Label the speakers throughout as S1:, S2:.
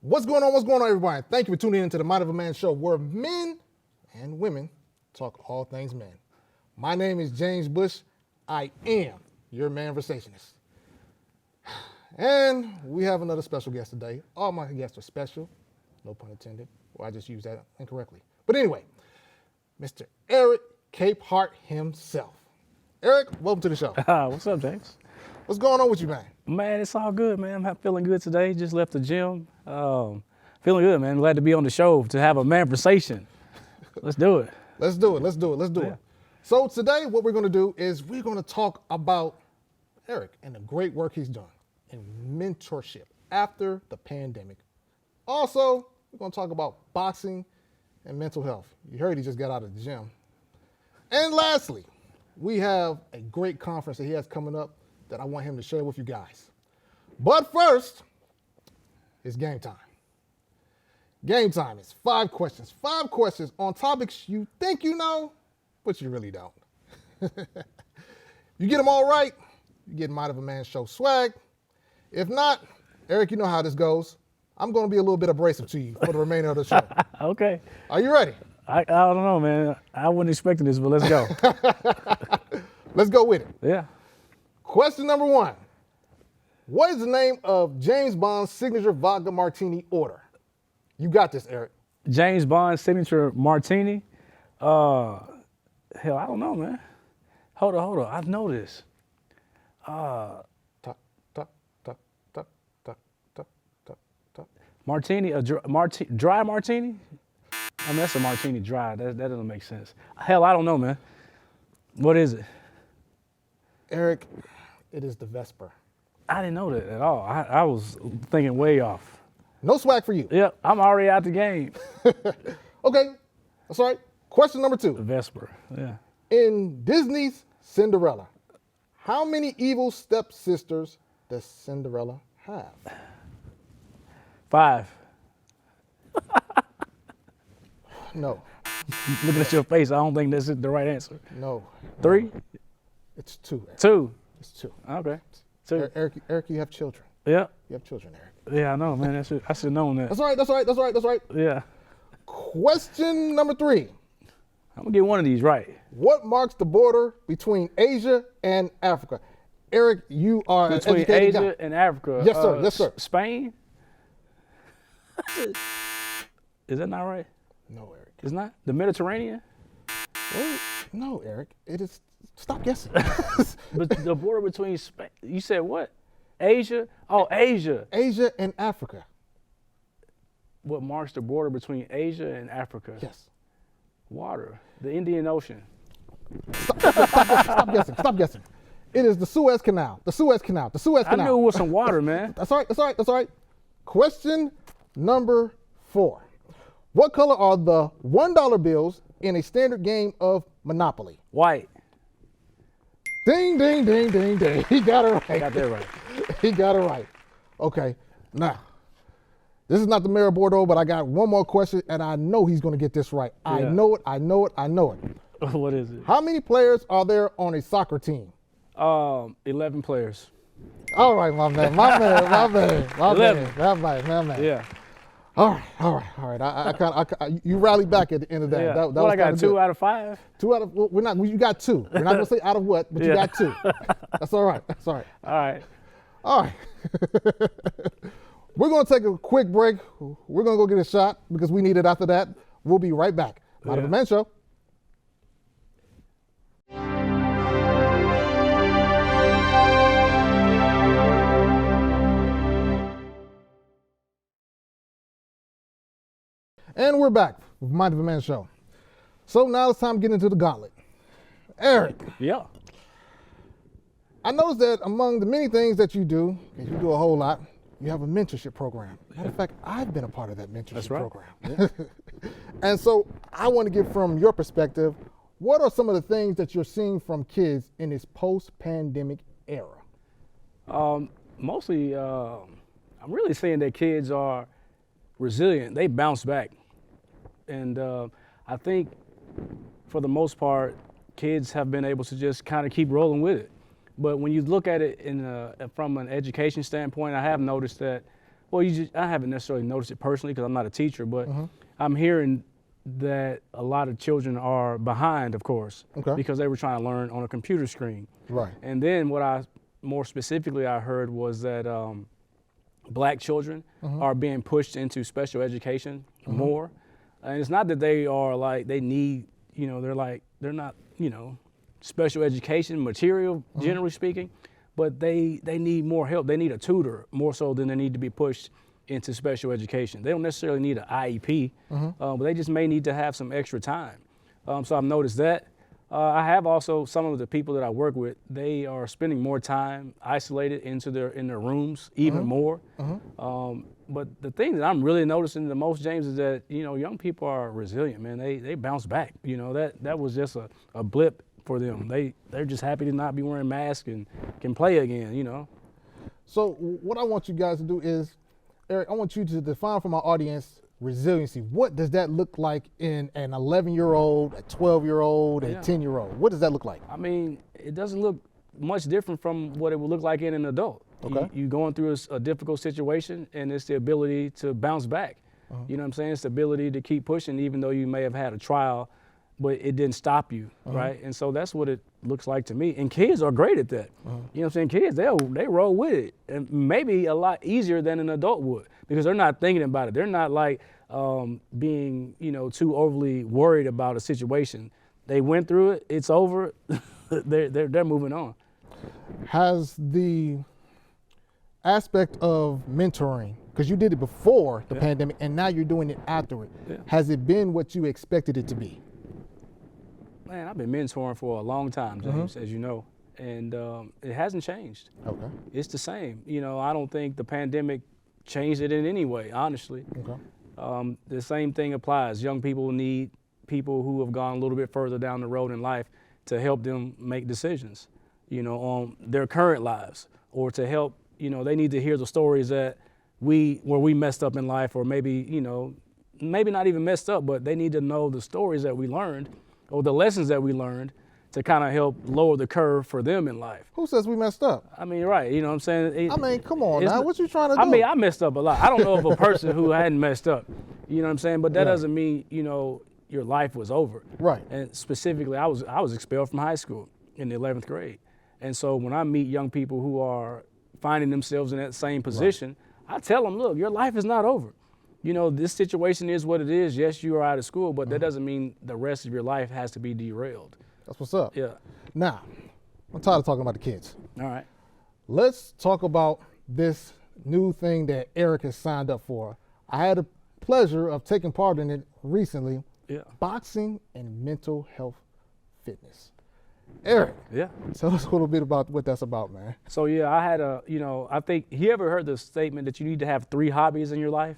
S1: What's going on? What's going on, everybody? Thank you for tuning in to the Mind of a Man show, where men and women talk all things men. My name is James Bush. I am your manversationist. And we have another special guest today. All my guests are special, no pun intended, or I just used that incorrectly. But anyway, Mr. Eric Capehart himself. Eric, welcome to the show.
S2: What's up, James?
S1: What's going on with you, man?
S2: Man, it's all good, man. I'm feeling good today. Just left the gym. Feeling good, man. Glad to be on the show to have a manversation. Let's do it.
S1: Let's do it. So today what we're going to do is we're going to talk about Eric and the great work he's done in mentorship after the pandemic. Also, we're going to talk about boxing and mental health. You heard he just got out of the gym. And lastly, we have a great conference that he has coming up that I want him to share with you guys. But first, it's game time. Game time is 5 questions. 5 questions on topics you think you know, but you really don't. You get them all right, you get Mind of a Man show swag. If not, Eric, you know how this goes. I'm going to be a little bit abrasive to you for the remainder of the show.
S2: Okay.
S1: Are you ready?
S2: I don't know, man. I wasn't expecting this, but let's go.
S1: Let's go with it.
S2: Yeah.
S1: Question number 1. What is the name of James Bond's signature vodka martini order? You got this, Eric.
S2: James Bond's signature martini. Hell, I don't know, man. Hold on. I know this.
S1: Tuck, tuck, tuck, tuck, tuck, tuck, tuck, tuck.
S2: Martini, dry martini? I mean, that's a martini dry. That doesn't make sense. Hell, I don't know, man. What is it?
S1: Eric, it is the Vesper.
S2: I didn't know that at all. I was thinking way off.
S1: No swag for you.
S2: Yep, I'm already out the game.
S1: Okay, that's all right. Question number 2.
S2: Vesper, yeah.
S1: In Disney's Cinderella, how many evil stepsisters does Cinderella have?
S2: 5.
S1: No.
S2: Looking at your face, I don't think this is the right answer.
S1: No.
S2: 3?
S1: It's 2. Eric.
S2: 2.
S1: It's 2.
S2: Okay. 2.
S1: Eric, you have children.
S2: Yeah.
S1: You have children, Eric.
S2: Yeah, I know, man. I should have known that.
S1: That's right.
S2: Yeah.
S1: Question number 3.
S2: I'm gonna get one of these right.
S1: What marks the border between Asia and Africa? Eric, you are
S2: Between
S1: an educated
S2: Asia
S1: guy.
S2: and Africa.
S1: Yes, sir. Yes, sir.
S2: Spain? Is that not right?
S1: No, Eric.
S2: It's not? The Mediterranean?
S1: What? No, Eric. It is. Stop guessing.
S2: But the border between Spain, you said what? Asia? Oh, Asia.
S1: Asia and Africa.
S2: What marks the border between Asia and Africa?
S1: Yes.
S2: Water. The Indian Ocean.
S1: Stop guessing. It is the Suez Canal. The Suez Canal.
S2: I knew it was some water, man.
S1: That's all right. Question number 4. What color are the $1 bills in a standard game of Monopoly?
S2: White.
S1: Ding, ding, ding, ding, ding. He got it right.
S2: Got that right.
S1: He got it right. Okay, now, this is not the Mayor of Bordeaux, but I got one more question, and I know he's going to get this right.
S2: Yeah.
S1: I know it.
S2: What is it?
S1: How many players are there on a soccer team?
S2: 11 players.
S1: All right, my man.
S2: 11.
S1: Yeah.
S2: Yeah.
S1: All right. You rallied back at the end of that.
S2: Yeah.
S1: That
S2: Well,
S1: was
S2: I got
S1: kinda
S2: 2
S1: good.
S2: out of 5.
S1: 2 out of. Well, you got 2. We're not gonna say out of what, but you
S2: Yeah.
S1: got 2. That's all right.
S2: All right.
S1: All right. We're going to take a quick break. We're going to go get a shot because we need it after that. We'll be right back. Mind of a Man Show. And we're back with Mind of a Man Show. So now it's time to get into the gauntlet. Eric.
S2: Yeah.
S1: I noticed that among the many things that you do, and you do a whole lot, you have a mentorship program. Matter of fact, I've been a part of that mentorship program.
S2: Yeah.
S1: And so I want to get from your perspective, what are some of the things that you're seeing from kids in this post-pandemic era?
S2: Mostly, I'm really seeing that kids are resilient. They bounce back. And I think for the most part, kids have been able to just kind of keep rolling with it. But when you look at it from an education standpoint, I have noticed that Well, I haven't necessarily noticed it personally because I'm not a teacher, but I'm hearing that a lot of children are behind, of course,
S1: Okay.
S2: because they were trying to learn on a computer screen.
S1: Right.
S2: And then more specifically I heard was that black children are being pushed into special education more. And it's not that they are like, they need, they're not, special education material, generally speaking, but they need more help. They need a tutor more so than they need to be pushed into special education. They don't necessarily need an IEP, but they just may need to have some extra time. So I've noticed that. I have also some of the people that I work with, they are spending more time isolated in their rooms, even more. But the thing that I'm really noticing the most, James, is that, young people are resilient, man. They bounce back. That was just a blip for them. They're just happy to not be wearing masks and can play again,
S1: So what I want you guys to do is, Eric, I want you to define for my audience resiliency. What does that look like in an 11-year-old, a 12-year-old, and a 10-year-old? What does that look like?
S2: I mean, it doesn't look much different from what it would look like in an adult.
S1: Okay.
S2: You going through a difficult situation, and it's the ability to bounce back. You know what I'm saying? It's the ability to keep pushing even though you may have had a trial, but it didn't stop you, right? And so that's what it looks like to me. And kids are great at that. You know what I'm saying? Kids, they roll with it, and maybe a lot easier than an adult would because they're not thinking about it. They're not like being, too overly worried about a situation. They went through it. It's over. they're moving on.
S1: Has the aspect of mentoring, because you did it before the pandemic and now you're doing it after it, has it been what you expected it to be?
S2: Man, I've been mentoring for a long time, James, as you know, and it hasn't changed.
S1: Okay.
S2: It's the same. I don't think the pandemic changed it in any way, honestly.
S1: Okay.
S2: The same thing applies. Young people need people who have gone a little bit further down the road in life to help them make decisions, on their current lives, or to help, they need to hear the stories that where we messed up in life, or maybe, maybe not even messed up, but they need to know the stories that we learned or the lessons that we learned to kind of help lower the curve for them in life.
S1: Who says we messed up?
S2: I mean, right, you know what I'm saying?
S1: Come on now, what you trying to do?
S2: I mean, I messed up a lot. I don't know of a person who hadn't messed up, you know what I'm saying? But that doesn't mean, your life was over.
S1: Right.
S2: And specifically, I was expelled from high school in the 11th grade. And so when I meet young people who are finding themselves in that same position, I tell them, look, your life is not over. This situation is what it is. Yes, you are out of school, but that doesn't mean the rest of your life has to be derailed.
S1: That's what's up.
S2: Yeah.
S1: Now, I'm tired of talking about the kids.
S2: All right.
S1: Let's talk about this new thing that Eric has signed up for. I had the pleasure of taking part in it recently.
S2: Yeah.
S1: Boxing and mental health fitness. Eric,
S2: Yeah.
S1: tell us a little bit about what that's about, man.
S2: So yeah, I had I think, you ever heard the statement that you need to have 3 hobbies in your life?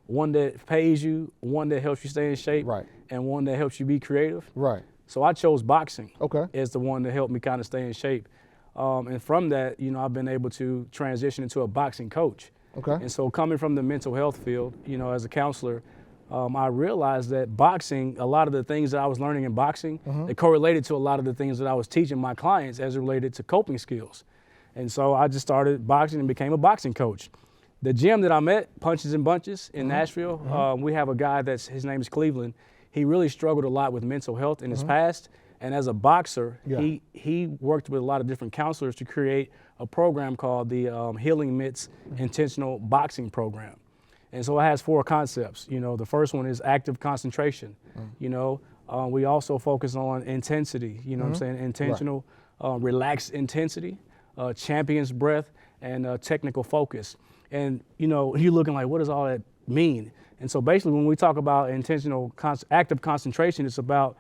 S2: One that pays you, one that helps you stay in shape,
S1: Right.
S2: and one that helps you be creative.
S1: Right.
S2: So I chose boxing
S1: Okay.
S2: as the one that helped me kind of stay in shape. And from that, I've been able to transition into a boxing coach.
S1: Okay.
S2: And so coming from the mental health field, as a counselor, I realized that boxing, a lot of the things that I was learning in boxing, it correlated to a lot of the things that I was teaching my clients as it related to coping skills. And so I just started boxing and became a boxing coach. The gym that I'm at, Punches and Bunches in Nashville, we have a guy his name is Cleveland. He really struggled a lot with mental health in his past. And as a boxer, he worked with a lot of different counselors to create a program called the Healing Mitts Intentional Boxing Program. And so it has 4 concepts. The first one is active concentration. We also focus on intensity, what I'm saying? Intentional, relaxed intensity, champion's breath, and technical focus. And, you're looking like, what does all that mean? And so basically when we talk about active concentration, it's about,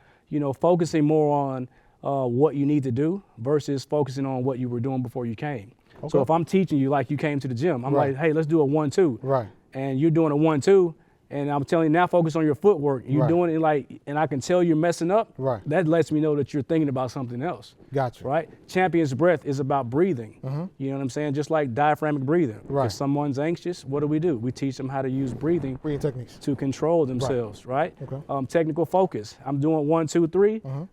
S2: focusing more on what you need to do versus focusing on what you were doing before you came. Okay. So if I'm teaching you like you came to the gym, I'm like, hey, let's do a 1-2.
S1: Right.
S2: And you're doing a 1-2, and I'm telling you now, focus on your footwork. You're doing it and I can tell you're messing up.
S1: Right.
S2: That lets me know that you're thinking about something else.
S1: Gotcha.
S2: Right? Champion's breath is about breathing. You know what I'm saying? Just like diaphragmatic breathing.
S1: Right.
S2: If someone's anxious, what do? We teach them how to use breathing
S1: techniques
S2: to control themselves, right?
S1: Okay.
S2: Technical focus. I'm doing 1, 2, 3, and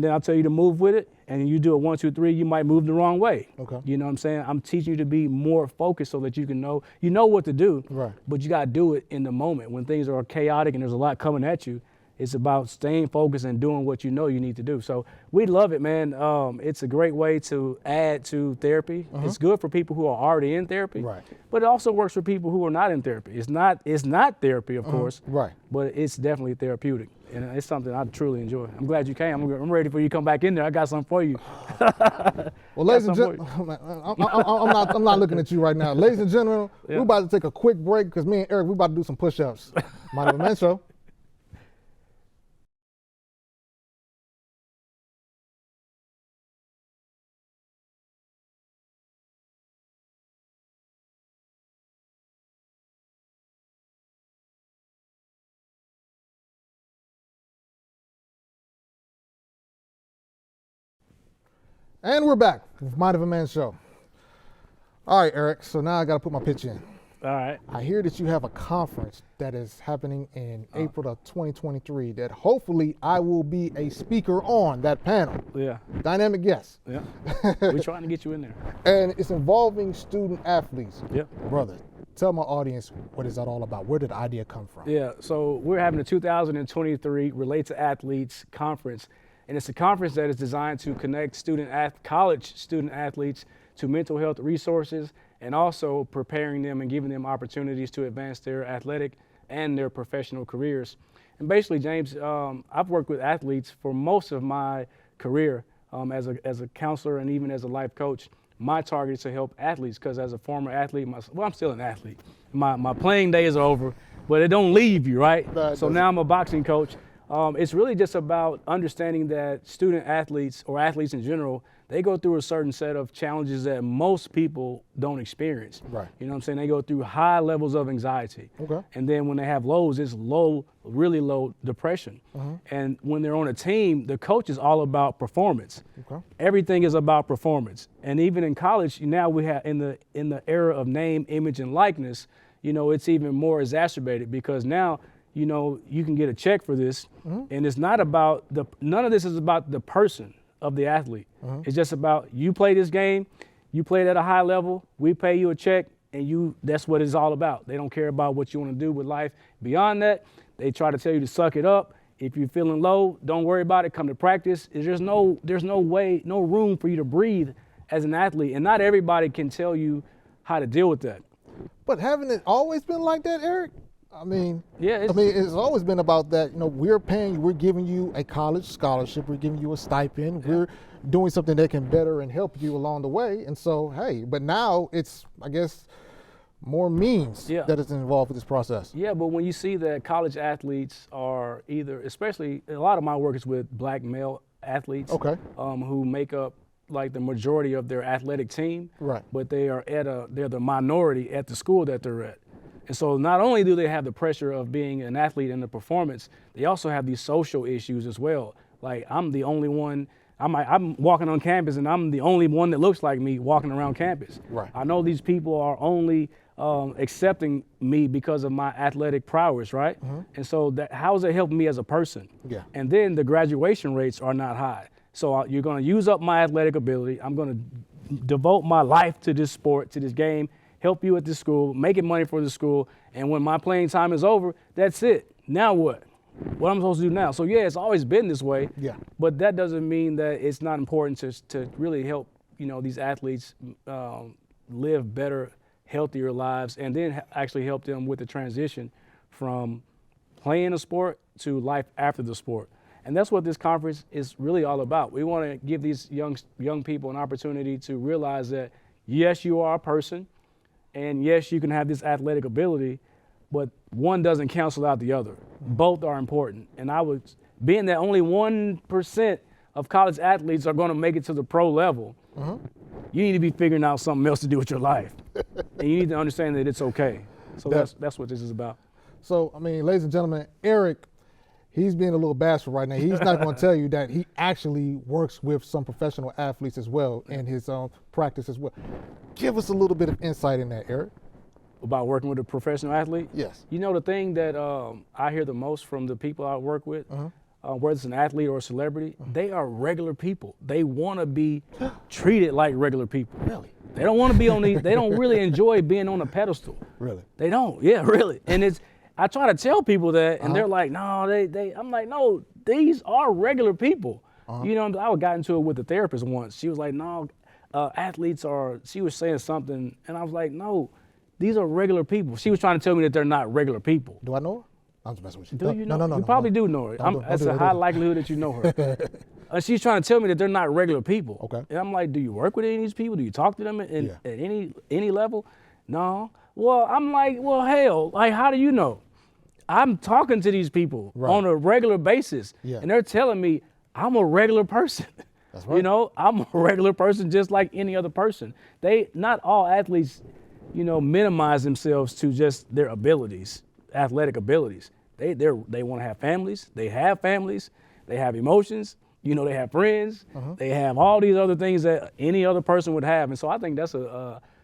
S2: then I'll tell you to move with it. and you do a 1, 2, 3, you might move the wrong way.
S1: Okay.
S2: You know what I'm saying? I'm teaching you to be more focused so that you can know what to do,
S1: Right.
S2: but you got to do it in the moment when things are chaotic and there's a lot coming at you. It's about staying focused and doing what you know you need to do. So we love it, man. It's a great way to add to therapy. It's good for people who are already in therapy,
S1: Right.
S2: but it also works for people who are not in therapy. It's not therapy, of course,
S1: Right.
S2: but it's definitely therapeutic, and it's something I truly enjoy. I'm glad you came. I'm ready for you to come back in there. I got something for you.
S1: Well, ladies and gentlemen, I'm not looking at you right now. Ladies and gentlemen, we're about to take a quick break because me and Eric, we're about to do some push-ups. Mind of a Man Show. And we're back with Mind of a Man Show. All right, Eric, so now I got to put my pitch in.
S2: All right.
S1: I hear that you have a conference that is happening in April of 2023 that hopefully I will be a speaker on that panel.
S2: Yeah.
S1: Dynamic guest.
S2: Yeah. We're trying to get you in there.
S1: And it's involving student athletes.
S2: Yep.
S1: Brother, tell my audience, what is that all about? Where did the idea come from?
S2: Yeah, so we're having the 2023 Relate to Athletes Conference, and it's a conference that is designed to connect college student athletes to mental health resources and also preparing them and giving them opportunities to advance their athletic and their professional careers. And basically, James, I've worked with athletes for most of my career as a counselor and even as a life coach. My target is to help athletes because as a former athlete, I'm still an athlete. My playing days are over, but it don't leave you, right? So now I'm a boxing coach. It's really just about understanding that student athletes or athletes in general, they go through a certain set of challenges that most people don't experience.
S1: Right.
S2: You know what I'm saying? They go through high levels of anxiety.
S1: Okay.
S2: And then when they have lows, it's low, really low depression. And when they're on a team, the coach is all about performance.
S1: Okay.
S2: Everything is about performance. And even in college, now we have in the era of name, image, and likeness, you know, it's even more exacerbated because now, you know, you can get a check for this, and it's not about none of this is about the person of the athlete. It's just about you play this game, you played at a high level, we pay you a check, and that's what it's all about. They don't care about what you want to do with life. Beyond that, they try to tell you to suck it up. If you're feeling low, don't worry about it, come to practice. There's no room for you to breathe as an athlete, and not everybody can tell you how to deal with that.
S1: But haven't it always been like that, Eric? I mean,
S2: Yeah,
S1: it's always been about that. You know, we're paying you, we're giving you a college scholarship, we're giving you a stipend, we're doing something that can better and help you along the way. And so, hey, but now it's, I guess, more means that is involved with this process.
S2: Yeah, but when you see that college athletes are either, especially a lot of my work is with black male athletes, who make up like the majority of their athletic team,
S1: right?
S2: But they're the minority at the school that they're at. And so not only do they have the pressure of being an athlete in the performance, they also have these social issues as well. Like I'm the only one, I'm walking on campus and I'm the only one that looks like me walking around campus.
S1: Right.
S2: I know these people are only accepting me because of my athletic prowess, right? And so how is it helping me as a person?
S1: Yeah.
S2: And then the graduation rates are not high. So you're gonna use up my athletic ability. I'm gonna devote my life to this sport, to this game, help you at this school, making money for the school, and when my playing time is over, that's it. Now what? What am I supposed to do now? So yeah, it's always been this way.
S1: Yeah.
S2: But that doesn't mean that it's not important to really help, you know, these athletes live better, healthier lives, and then actually help them with the transition from playing a sport to life after the sport. And that's what this conference is really all about. We want to give these young people an opportunity to realize that yes, you are a person, and yes, you can have this athletic ability, but one doesn't cancel out the other. Both are important. And being that only 1% of college athletes are going to make it to the pro level, you need to be figuring out something else to do with your life. And you need to understand that it's okay. So that's what this is about.
S1: So, I mean, ladies and gentlemen, Eric, he's being a little bashful right now. He's not going to tell you that he actually works with some professional athletes as well in his practice as well. Give us a little bit of insight in that, Eric.
S2: About working with a professional athlete?
S1: Yes.
S2: You know, the thing that I hear the most from the people I work with, whether it's an athlete or a celebrity, they are regular people. They want to be treated like regular people.
S1: Really?
S2: They don't want to be on these. They don't really enjoy being on a pedestal.
S1: Really?
S2: They don't. Yeah, really. And I try to tell people that, and they're like, no, they. I'm like, no, these are regular people. You know, I got into it with a therapist once. She was like, no, athletes are. She was saying something, and I was like, no, these are regular people. She was trying to tell me that they're not regular people.
S1: Do I know her? I'm just messing with you.
S2: Do you know?
S1: No.
S2: You probably do know her. That's a high likelihood that you know her. She's trying to tell me that they're not regular people.
S1: Okay.
S2: And I'm like, do you work with any of these people? Do you talk to them at any level? No. Well, I'm like, well, hell, like, how do you know? I'm talking to these people on a regular basis, and they're telling me I'm a regular person.
S1: That's right.
S2: You know, I'm a regular person just like any other person. Not all athletes, you know, minimize themselves to just their abilities, athletic abilities. They want to have families. They have families. They have emotions. You know, they have friends. They have all these other things that any other person would have. And so I think that's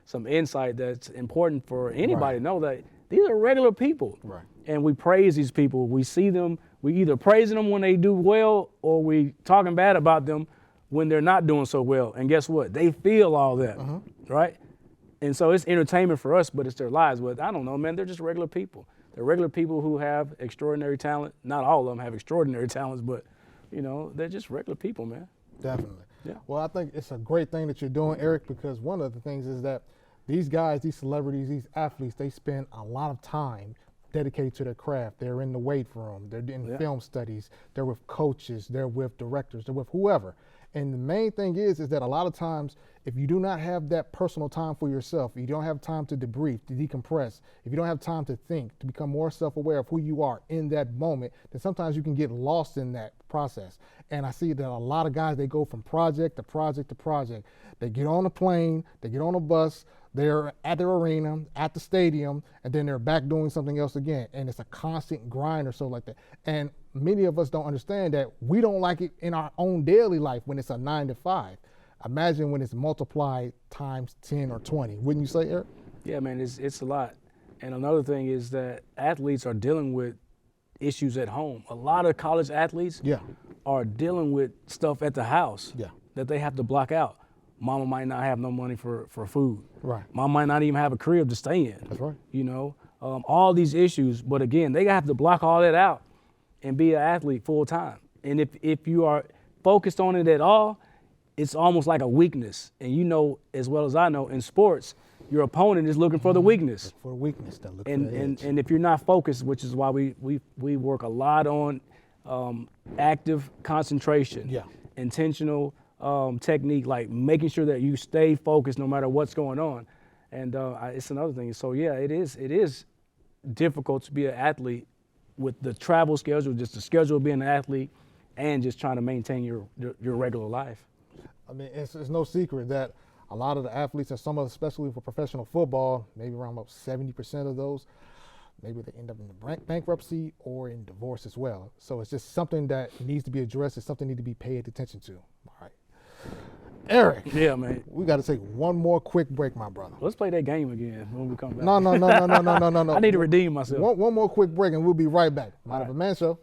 S2: some insight that's important for anybody to know that these are regular people.
S1: Right.
S2: And we praise these people. We see them. We either praising them when they do well, or we talking bad about them when they're not doing so well. And guess what? They feel all that, right? And so it's entertainment for us, but it's their lives. But I don't know, man. They're just regular people. They're regular people who have extraordinary talent. Not all of them have extraordinary talents, but, you know, they're just regular people, man.
S1: Definitely.
S2: Yeah.
S1: Well, I think it's a great thing that you're doing, Eric, because one of the things is that these guys, these celebrities, these athletes, they spend a lot of time dedicated to their craft. They're in the weight room. They're in film studies. They're with coaches. They're with directors. They're with whoever. And the main thing is that a lot of times, if you do not have that personal time for yourself, you don't have time to debrief, to decompress, if you don't have time to think, to become more self-aware of who you are in that moment, then sometimes you can get lost in that process. And I see that a lot of guys, they go from project to project to project. They get on a plane, they get on a bus, they're at their arena, at the stadium, and then they're back doing something else again. And it's a constant grind or so like that. And many of us don't understand that we don't like it in our own daily life when it's a 9 to 5. Imagine when it's multiplied times 10 or 20. Wouldn't you say, Eric?
S2: Yeah, man, it's a lot. And another thing is that athletes are dealing with issues at home. A lot of college athletes are dealing with stuff at the house that they have to block out. Mama might not have no money for food.
S1: Right.
S2: Mom might not even have a crib to stay in.
S1: That's right.
S2: You know, all these issues. But again, they have to block all that out and be an athlete full time. And if you are focused on it at all, it's almost like a weakness. And you know, as well as I know, in sports, your opponent is looking for the weakness.
S1: Look for the weakness. They're looking for the edge.
S2: And if you're not focused, which is why we work a lot on active concentration, intentional technique, like making sure that you stay focused no matter what's going on. And it's another thing. So yeah, it is difficult to be an athlete with the travel schedule, just the schedule of being an athlete, and just trying to maintain your regular life.
S1: I mean, it's no secret that a lot of the athletes, and some of, especially for professional football, maybe around about 70% of those, maybe they end up in bankruptcy or in divorce as well. So it's just something that needs to be addressed. It's something that needs to be paid attention to. All right. Eric.
S2: Yeah, man.
S1: We got to take one more quick break, my brother.
S2: Let's play that game again when we come back.
S1: No.
S2: I need to redeem myself.
S1: One more quick break and we'll be right back. Mind of a Man Show.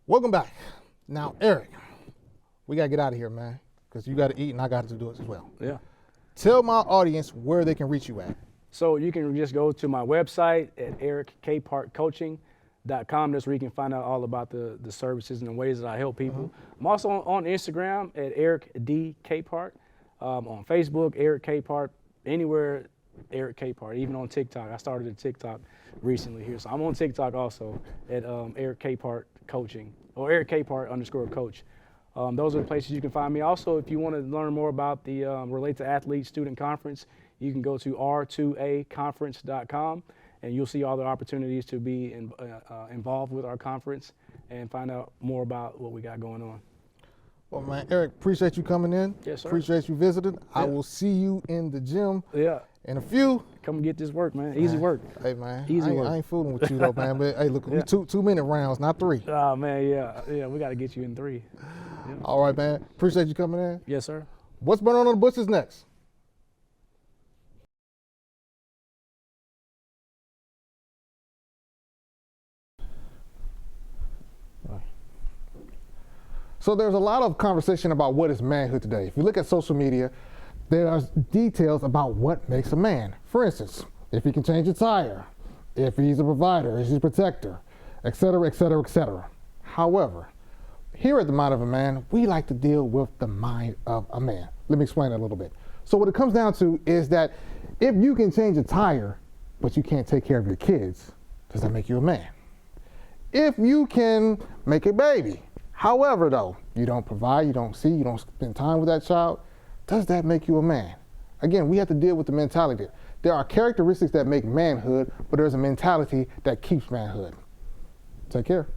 S1: Welcome back. Now, Eric, we got to get out of here, man, because you got to eat and I got to do it as well.
S2: Yeah.
S1: Tell my audience where they can reach you at.
S2: So you can just go to my website at ericcapehartcoaching.com. That's where you can find out all about the services and the ways that I help people. I'm also on Instagram at Eric D. Capehart. On Facebook, Eric Capehart. Anywhere, Eric Capehart. Even on TikTok. I started a TikTok recently here. So I'm on TikTok also at Eric Capehart Coaching, or Eric Capehart _coach. Those are the places you can find me. Also, if you want to learn more about the Relate to Athletes Student Conference, you can go to r2aconference.com, and you'll see all the opportunities to be involved with our conference and find out more about what we got going on.
S1: Well, man, Eric, appreciate you coming in.
S2: Yes, sir.
S1: Appreciate you visiting. Yeah. I will see you in the gym.
S2: Yeah.
S1: In a few.
S2: Come and get this work, man. Easy work.
S1: Hey, man.
S2: Easy
S1: I
S2: work.
S1: ain't fooling with you, though, man. But, hey, look, we 2-minute rounds, not 3.
S2: Oh, man, yeah. We got to get you in 3. Yeah.
S1: All right, man. Appreciate you coming in.
S2: Yes, sir.
S1: What's burning on the bushes next? So there's a lot of conversation about what is manhood today. If you look at social media, there are details about what makes a man. For instance, if he can change a tire, if he's a provider, if he's a protector, et cetera, et cetera, et cetera. However, here at the Mind of a Man, we like to deal with the mind of a man. Let me explain that a little bit. So what it comes down to is that if you can change a tire, but you can't take care of your kids, does that make you a man? If you can make a baby, however, though, you don't provide, you don't see, you don't spend time with that child, does that make you a man? Again, we have to deal with the mentality. There are characteristics that make manhood, but there's a mentality that keeps manhood. Take care.